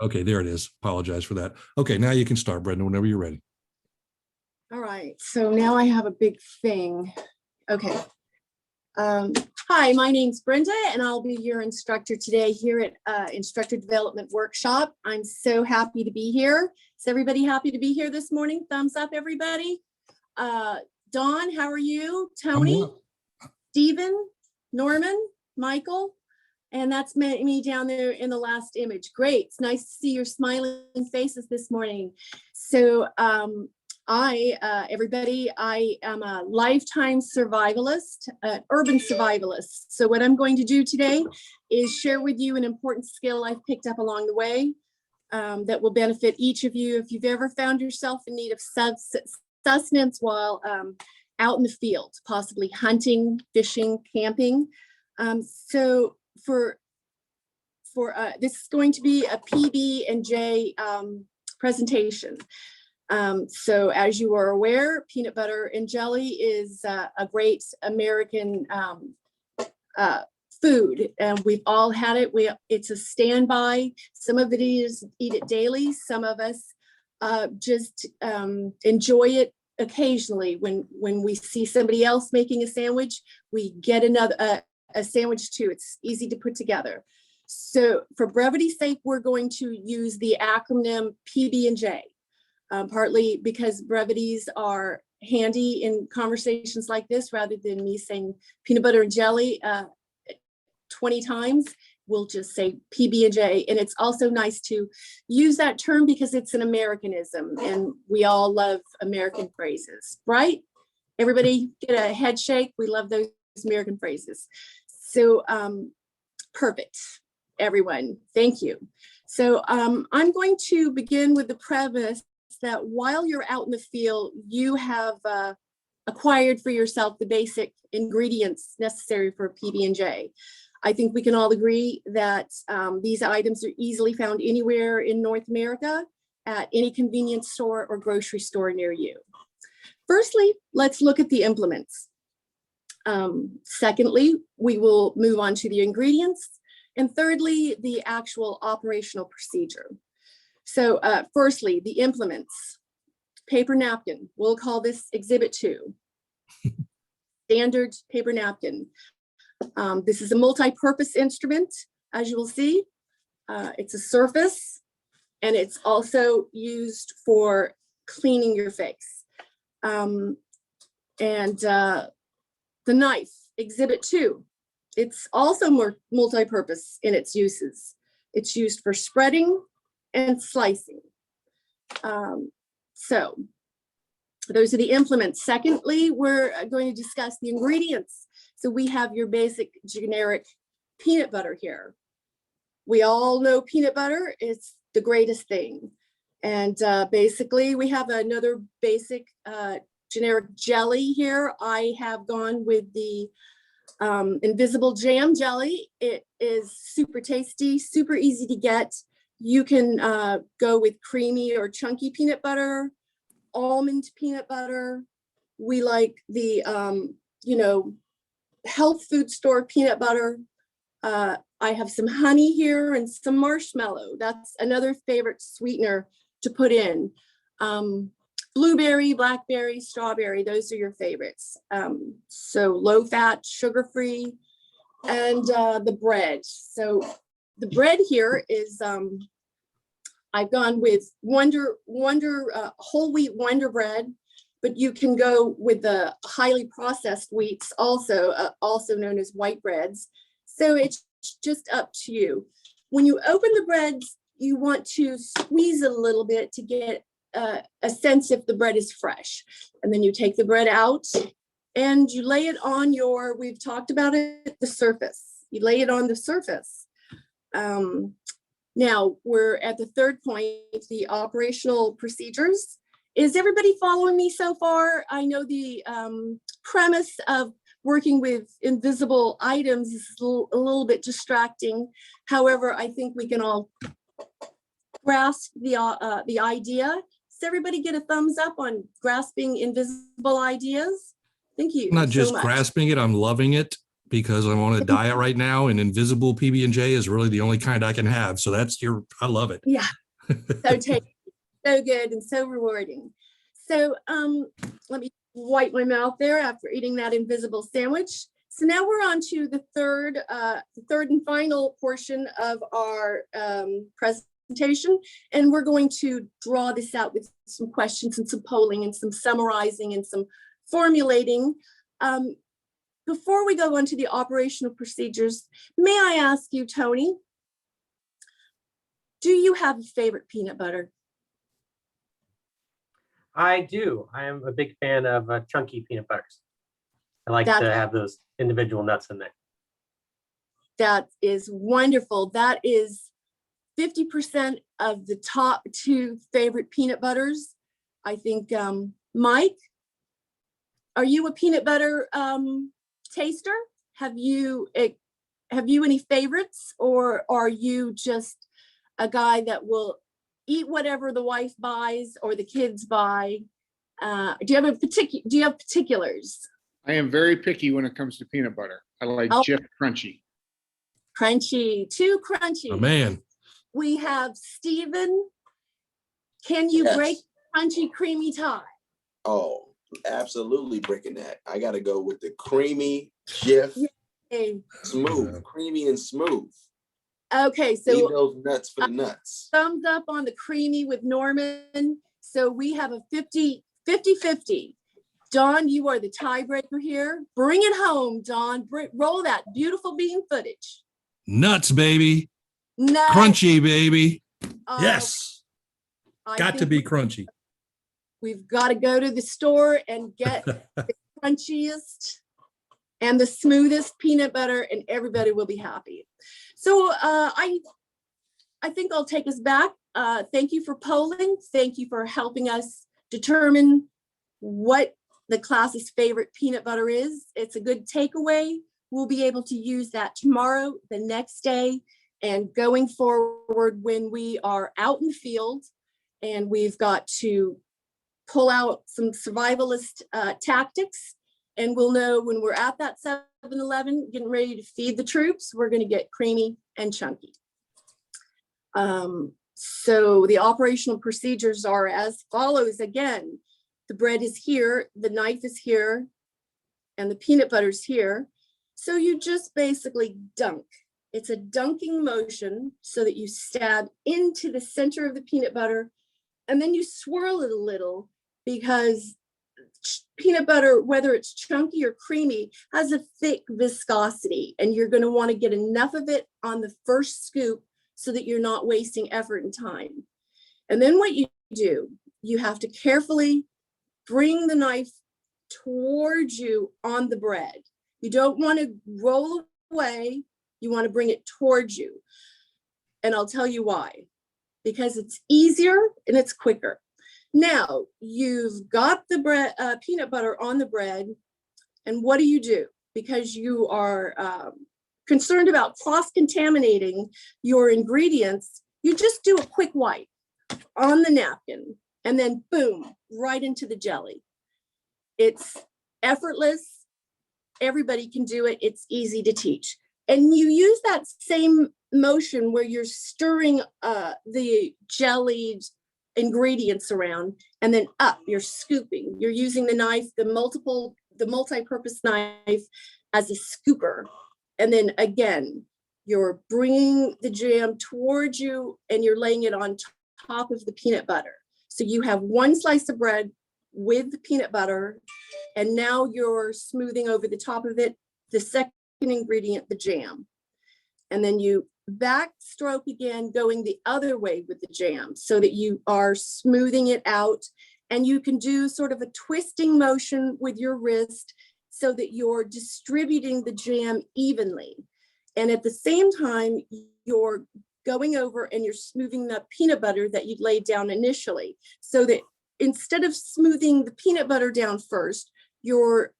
Okay, there it is. Apologize for that. Okay, now you can start, Brenda, whenever you're ready. All right, so now I have a big thing. Okay. Hi, my name's Brenda, and I'll be your instructor today here at Instructor Development Workshop. I'm so happy to be here. Is everybody happy to be here this morning? Thumbs up, everybody. Dawn, how are you? Tony, Stephen, Norman, Michael, and that's me down there in the last image. Great, it's nice to see your smiling faces this morning. So everybody, I am a lifetime survivalist, urban survivalist. So what I'm going to do today is share with you an important skill I've picked up along the way that will benefit each of you if you've ever found yourself in need of sustenance while out in the field, possibly hunting, fishing, camping. So this is going to be a PB&J presentation. So as you are aware, peanut butter and jelly is a great American food, and we've all had it. It's a standby. Some of it is eat it daily. Some of us just enjoy it occasionally. When we see somebody else making a sandwich, we get another a sandwich too. It's easy to put together. So for brevity's sake, we're going to use the acronym PB&J. Partly because brevities are handy in conversations like this, rather than me saying peanut butter and jelly 20 times, we'll just say PB&J. And it's also nice to use that term because it's an Americanism, and we all love American phrases, right? Everybody get a head shake. We love those American phrases. So perfect, everyone. Thank you. So I'm going to begin with the premise that while you're out in the field, you have acquired for yourself the basic ingredients necessary for PB&J. I think we can all agree that these items are easily found anywhere in North America at any convenience store or grocery store near you. Firstly, let's look at the implements. Secondly, we will move on to the ingredients. And thirdly, the actual operational procedure. So firstly, the implements. Paper napkin, we'll call this Exhibit 2. Standard paper napkin. This is a multi-purpose instrument, as you will see. It's a surface, and it's also used for cleaning your face. And the knife, Exhibit 2. It's also more multi-purpose in its uses. It's used for spreading and slicing. So those are the implements. Secondly, we're going to discuss the ingredients. So we have your basic generic peanut butter here. We all know peanut butter is the greatest thing. And basically we have another basic generic jelly here. I have gone with the Invisible Jam jelly. It is super tasty, super easy to get. You can go with creamy or chunky peanut butter, almond peanut butter. We like the, health food store peanut butter. I have some honey here and some marshmallow. That's another favorite sweetener to put in. Blueberry, blackberry, strawberry, those are your favorites. So low fat, sugar-free, and the bread. So the bread here is, I've gone with whole wheat Wonder bread, but you can go with the highly processed wheats also, also known as white breads. So it's just up to you. When you open the breads, you want to squeeze it a little bit to get a sense if the bread is fresh. And then you take the bread out and you lay it on your, we've talked about it, the surface. You lay it on the surface. Now we're at the third point, the operational procedures. Is everybody following me so far? I know the premise of working with invisible items is a little bit distracting. However, I think we can all grasp the idea. Does everybody get a thumbs up on grasping invisible ideas? Thank you. I'm not just grasping it, I'm loving it. because I'm on a diet right now, and invisible PB&J is really the only kind I can have. So I love it. Yeah, so tasty, so good, and so rewarding. So let me wipe my mouth there after eating that invisible sandwich. So now we're on to the third and final portion of our presentation, and we're going to draw this out with some questions and some polling and some summarizing and some formulating. Before we go on to the operational procedures, may I ask you, Tony, do you have a favorite peanut butter? I do. I am a big fan of chunky peanut butters. I like to have those individual nuts in there. That is wonderful. That is 50% of the top 2 favorite peanut butters. I think, Mike, are you a peanut butter taster? Have you any favorites, or are you just a guy that will eat whatever the wife buys or the kids buy? Do you have particulars? I am very picky when it comes to peanut butter. I like Jif Crunchy. Crunchy, too crunchy. Oh, man. We have Stephen. Can you break crunchy creamy tie? Oh, absolutely breaking that. I got to go with the creamy Jif, smooth, creamy and smooth. Okay, so leave those nuts for the nuts. Thumbs up on the creamy with Norman. So we have a 50-50. Don, you are the tiebreaker here. Bring it home, Don. Roll that beautiful bean footage. Nuts, baby. Nuts. Crunchy, baby. Yes. Got to be crunchy. We've got to go to the store and get the crunchiest and the smoothest peanut butter, and everybody will be happy. So I think I'll take us back. Thank you for polling. Thank you for helping us determine what the class's favorite peanut butter is. It's a good takeaway. We'll be able to use that tomorrow, the next day, and going forward when we are out in the field and we've got to pull out some survivalist tactics, and we'll know when we're at that 7-Eleven getting ready to feed the troops, we're going to get creamy and chunky. So the operational procedures are as follows. Again, the bread is here, the knife is here, and the peanut butter's here. So you just basically dunk. It's a dunking motion so that you stab into the center of the peanut butter, and then you swirl it a little, because peanut butter, whether it's chunky or creamy, has a thick viscosity, and you're going to want to get enough of it on the first scoop so that you're not wasting effort and time. And then what you do, you have to carefully bring the knife towards you on the bread. You don't want to roll away. You want to bring it towards you. And I'll tell you why. Because it's easier and it's quicker. Now, you've got the bread, peanut butter on the bread, and what do? Because you are concerned about cross-contaminating your ingredients, you just do a quick wipe on the napkin, and then boom, right into the jelly. It's effortless. Everybody can do it. It's easy to teach. And you use that same motion where you're stirring the jellied ingredients around, and then up, you're scooping. You're using the knife, the multi-purpose knife as a scooper. And then again, you're bringing the jam towards you and you're laying it on top of the peanut butter. So you have one slice of bread with the peanut butter, and now you're smoothing over the top of it the second ingredient, the jam. And then you backstroke again, going the other way with the jam so that you are smoothing it out, and you can do sort of a twisting motion with your wrist so that you're distributing the jam evenly. And at the same time, you're going over and you're smoothing the peanut butter that you'd laid down initially, so that instead of smoothing the peanut butter down first, you're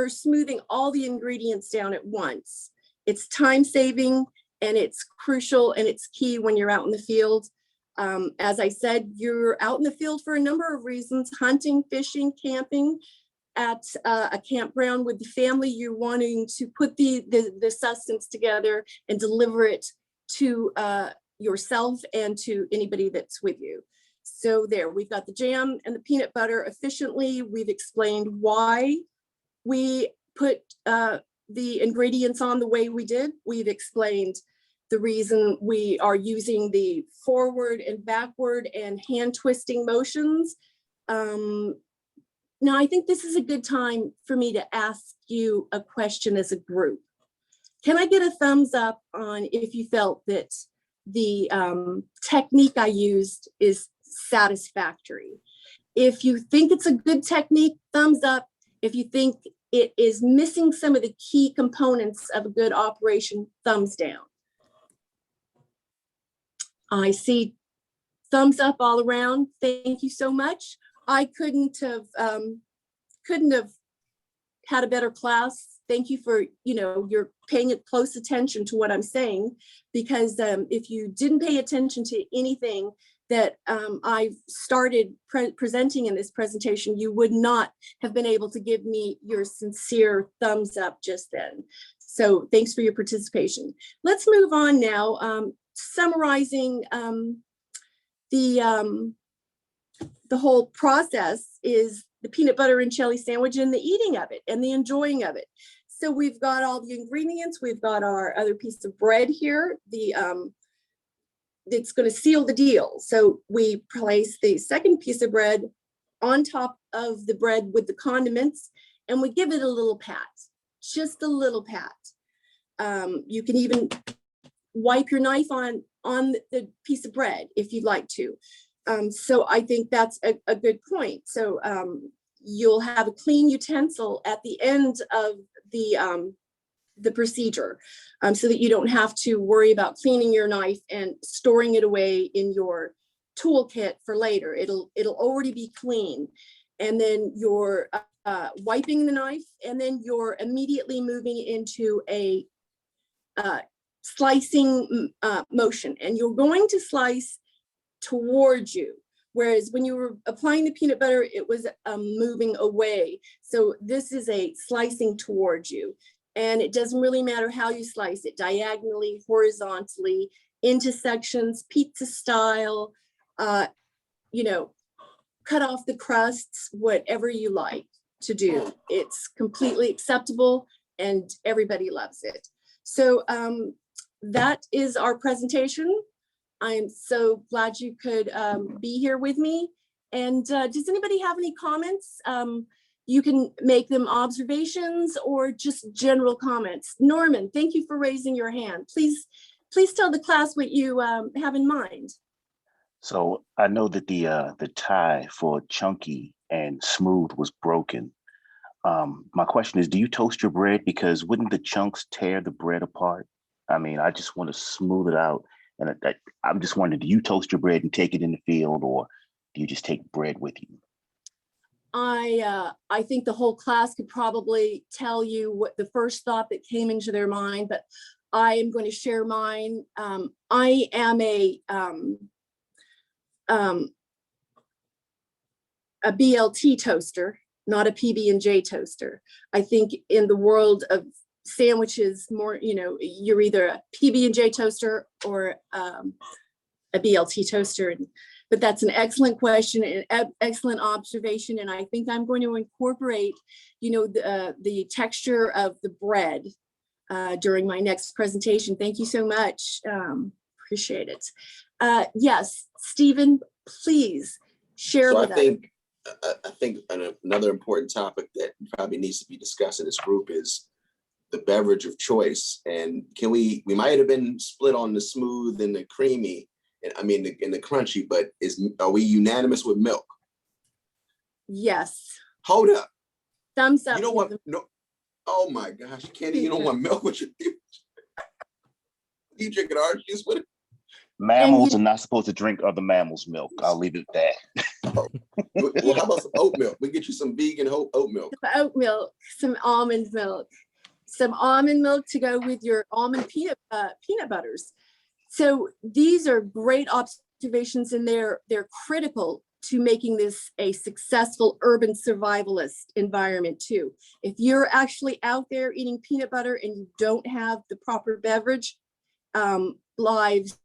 smoothing all the ingredients down at once. It's time saving, and it's crucial, and it's key when you're out in the field. As I said, you're out in the field for a number of reasons: hunting, fishing, camping. at a campground with the family, you're wanting to put the sustenance together and deliver it to yourself and to anybody that's with you. So there, we've got the jam and the peanut butter efficiently. We've explained why we put the ingredients on the way we did. We've explained the reason we are using the forward and backward and hand twisting motions. Now, I think this is a good time for me to ask you a question as a group. Can I get a thumbs up on if you felt that the technique I used is satisfactory? If you think it's a good technique, thumbs up. If you think it is missing some of the key components of a good operation, thumbs down. I see thumbs up all around. Thank you so much. I couldn't have had a better class. Thank you for, you're paying close attention to what I'm saying, because if you didn't pay attention to anything that I started presenting in this presentation, you would not have been able to give me your sincere thumbs up just then. So thanks for your participation. Let's move on now. Summarizing the whole process is the peanut butter and jelly sandwich and the eating of it and the enjoying of it. So we've got all the ingredients. We've got our other piece of bread here. It's going to seal the deal. So we place the second piece of bread on top of the bread with the condiments, and we give it a little pat, just a little pat. You can even wipe your knife on the piece of bread if you'd like to. So I think that's a good point. So you'll have a clean utensil at the end of the procedure, so that you don't have to worry about cleaning your knife and storing it away in your toolkit for later. It'll already be clean. And then you're wiping the knife, and then you're immediately moving into a slicing motion, and you're going to slice towards you. Whereas when you were applying the peanut butter, it was moving away. So this is a slicing towards you. And it doesn't really matter how you slice it, diagonally, horizontally, into sections, pizza style, cut off the crusts, whatever you like to do. It's completely acceptable and everybody loves it. So that is our presentation. I'm so glad you could be here with me. And does anybody have any comments? You can make them observations or just general comments. Norman, thank you for raising your hand. Please tell the class what you have in mind. So I know that the tie for chunky and smooth was broken. My question is, do you toast your bread? Because wouldn't the chunks tear the bread apart? I mean, I just want to smooth it out. And I'm just wondering, do you toast your bread and take it in the field, or do you just take bread with you? I think the whole class could probably tell you what the first thought that came into their mind, but I am going to share mine. I am a BLT toaster, not a PB&J toaster. I think in the world of sandwiches, more, you're either a PB&J toaster or a BLT toaster. But that's an excellent question and excellent observation. And I think I'm going to incorporate, the texture of the bread during my next presentation. Thank you so much. Appreciate it. Yes, Stephen, please share with us. I think another important topic that probably needs to be discussed in this group is the beverage of choice. And we might have been split on the smooth and the creamy, and I mean in the crunchy, but are we unanimous with milk? Yes. Hold up. Thumbs up. You don't want no. Oh my gosh, Kenny, you don't want milk with your you drinking orange juice with it? Mammals are not supposed to drink other mammals' milk. I'll leave it at that. Oh. Well, how about some oat milk? We get you some vegan oat milk. Some oat milk, some almond milk, some almond milk to go with your almond peanut butters. So these are great observations, and they're critical to making this a successful urban survivalist environment too. If you're actually out there eating peanut butter and you don't have the proper beverage, lives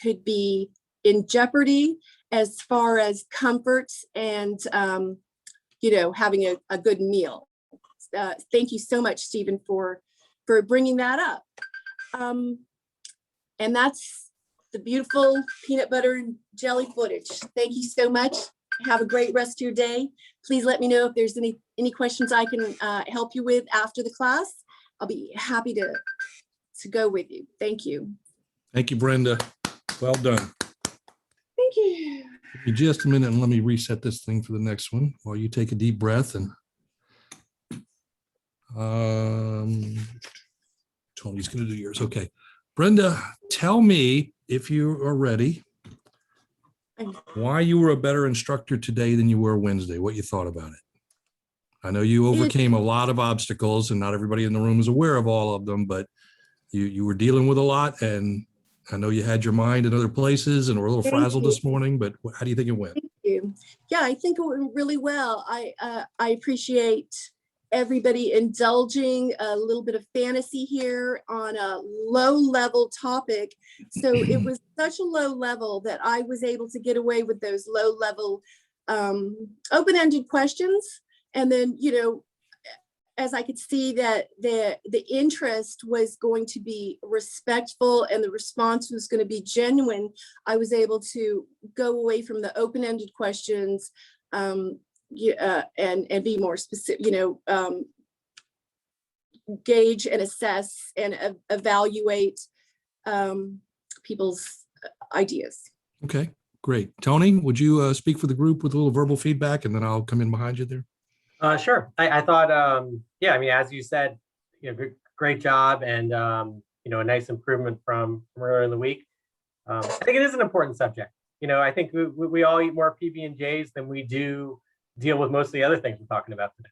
could be in jeopardy as far as comforts and, having a good meal. Thank you so much, Stephen, for bringing that up. And that's the beautiful peanut butter and jelly footage. Thank you so much. Have a great rest of your day. Please let me know if there's any questions I can help you with after the class. I'll be happy to go with you. Thank you. Thank you, Brenda. Well done. Thank you. Give me just a minute and let me reset this thing for the next one while you take a deep breath. And Tony's going to do yours. Okay. Brenda, tell me, if you are ready, why you were a better instructor today than you were Wednesday, what you thought about it. I know you overcame a lot of obstacles and not everybody in the room is aware of all of them, but you were dealing with a lot, and I know you had your mind in other places and were a little frazzled this morning, but how do you think it went? Thank you. Yeah, I think it went really well. I appreciate everybody indulging a little bit of fantasy here on a low level topic. So it was such a low level that I was able to get away with those low level open-ended questions. And then, as I could see that the interest was going to be respectful and the response was going to be genuine, I was able to go away from the open-ended questions and be more specific, gauge and assess and evaluate people's ideas. Okay, great. Tony, would you speak for the group with a little verbal feedback, and then I'll come in behind you there? Sure. I thought, as you said, great job, and a nice improvement from earlier in the week. I think it is an important subject. I think we all eat more PB&Js than we do deal with most of the other things we're talking about today.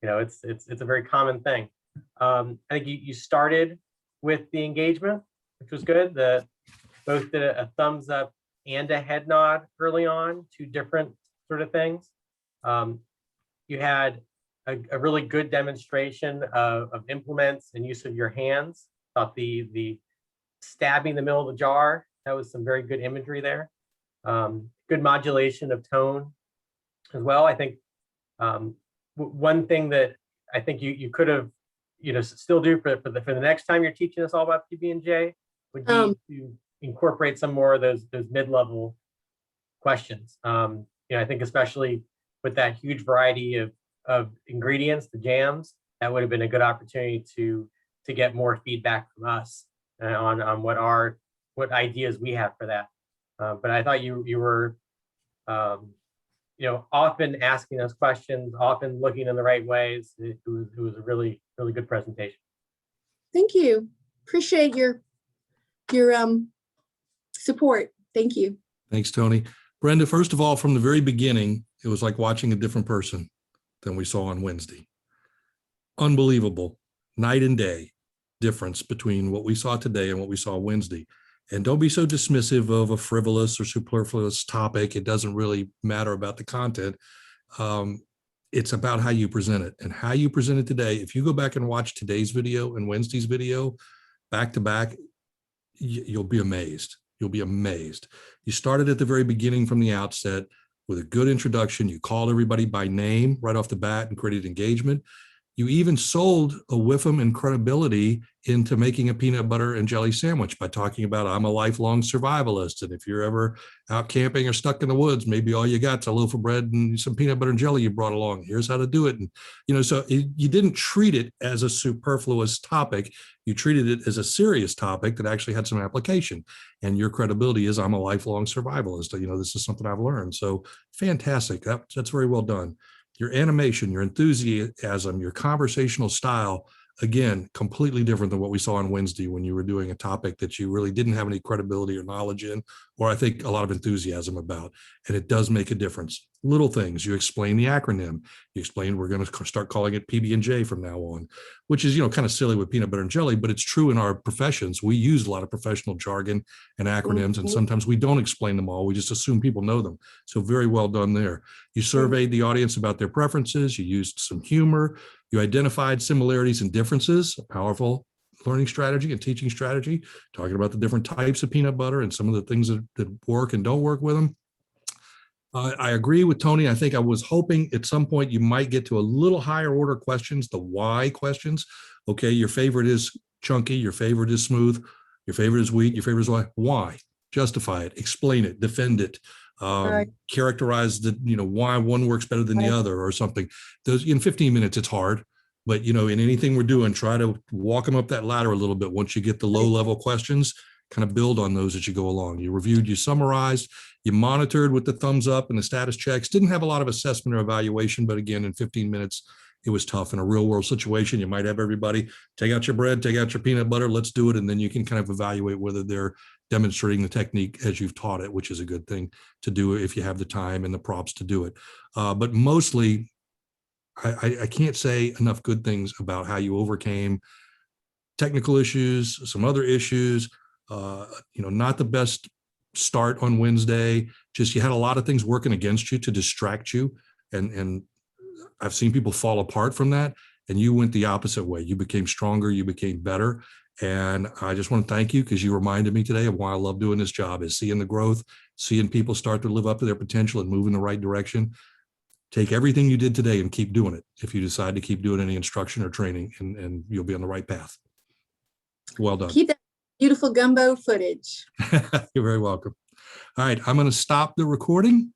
It's a very common thing. I think you started with the engagement, which was good. Both did a thumbs up and a head nod early on, two different sort of things. You had a really good demonstration of implements and use of your hands. Thought the stabbing the middle of the jar, that was some very good imagery there. Good modulation of tone as well. I think one thing that I think you could have, still do for the next time you're teaching us all about PB&J would be to incorporate some more of those mid-level questions. I think especially with that huge variety of ingredients, the jams, that would have been a good opportunity to get more feedback from us on what ideas we have for that. But I thought you were, often asking those questions, often looking in the right ways. It was a really, really good presentation. Thank you. Appreciate your support. Thank you. Thanks, Tony. Brenda, first of all, from the very beginning, it was like watching a different person than we saw on Wednesday. Unbelievable, night and day difference between what we saw today and what we saw Wednesday. And don't be so dismissive of a frivolous or superfluous topic. It doesn't really matter about the content. It's about how you present it, and how you present it today. If you go back and watch today's video and Wednesday's video back to back, you'll be amazed. You'll be amazed. You started at the very beginning from the outset with a good introduction. You called everybody by name right off the bat and created engagement. You even sold a whiffum and credibility into making a peanut butter and jelly sandwich by talking about, I'm a lifelong survivalist. And if you're ever out camping or stuck in the woods, maybe all you got is a loaf of bread and some peanut butter and jelly you brought along. Here's how to do it. And, so you didn't treat it as a superfluous topic. You treated it as a serious topic that actually had some application. And your credibility is, I'm a lifelong survivalist. This is something I've learned. So fantastic. That's very well done. Your animation, your enthusiasm, your conversational style, again, completely different than what we saw on Wednesday when you were doing a topic that you really didn't have any credibility or knowledge in, or I think a lot of enthusiasm about, and it does make a difference. Little things, you explain the acronym, you explain we're going to start calling it PB&J from now on, which is, kind of silly with peanut butter and jelly, but it's true in our professions. We use a lot of professional jargon and acronyms, and sometimes we don't explain them all. We just assume people know them. So very well done there. You surveyed the audience about their preferences. You used some humor. You identified similarities and differences, a powerful learning strategy and teaching strategy, talking about the different types of peanut butter and some of the things that work and don't work with them. I agree with Tony. I think I was hoping at some point you might get to a little higher order questions, the why questions. Okay, your favorite is chunky, your favorite is smooth, your favorite is wheat, your favorite is why. Why? Justify it, explain it, defend it, Right. characterize the, why one works better than the other or something. Those in 15 minutes, it's hard. But, in anything we're doing, try to walk them up that ladder a little bit. Once you get the low level questions, kind of build on those as you go along. You reviewed, you summarized, you monitored with the thumbs up and the status checks. Didn't have a lot of assessment or evaluation, but again, in 15 minutes, it was tough. In a real world situation, you might have everybody take out your bread, take out your peanut butter, let's do it. And then you can kind of evaluate whether they're demonstrating the technique as you've taught it, which is a good thing to do if you have the time and the props to do it. But mostly, I can't say enough good things about how you overcame technical issues, some other issues, not the best start on Wednesday. Just you had a lot of things working against you to distract you. And I've seen people fall apart from that. And you went the opposite way. You became stronger, you became better. And I just want to thank you because you reminded me today of why I love doing this job, is seeing the growth, seeing people start to live up to their potential and move in the right direction. Take everything you did today and keep doing it if you decide to keep doing any instruction or training, and you'll be on the right path. Well done. Keep that beautiful gumbo footage. You're very welcome. All right, I'm going to stop the recording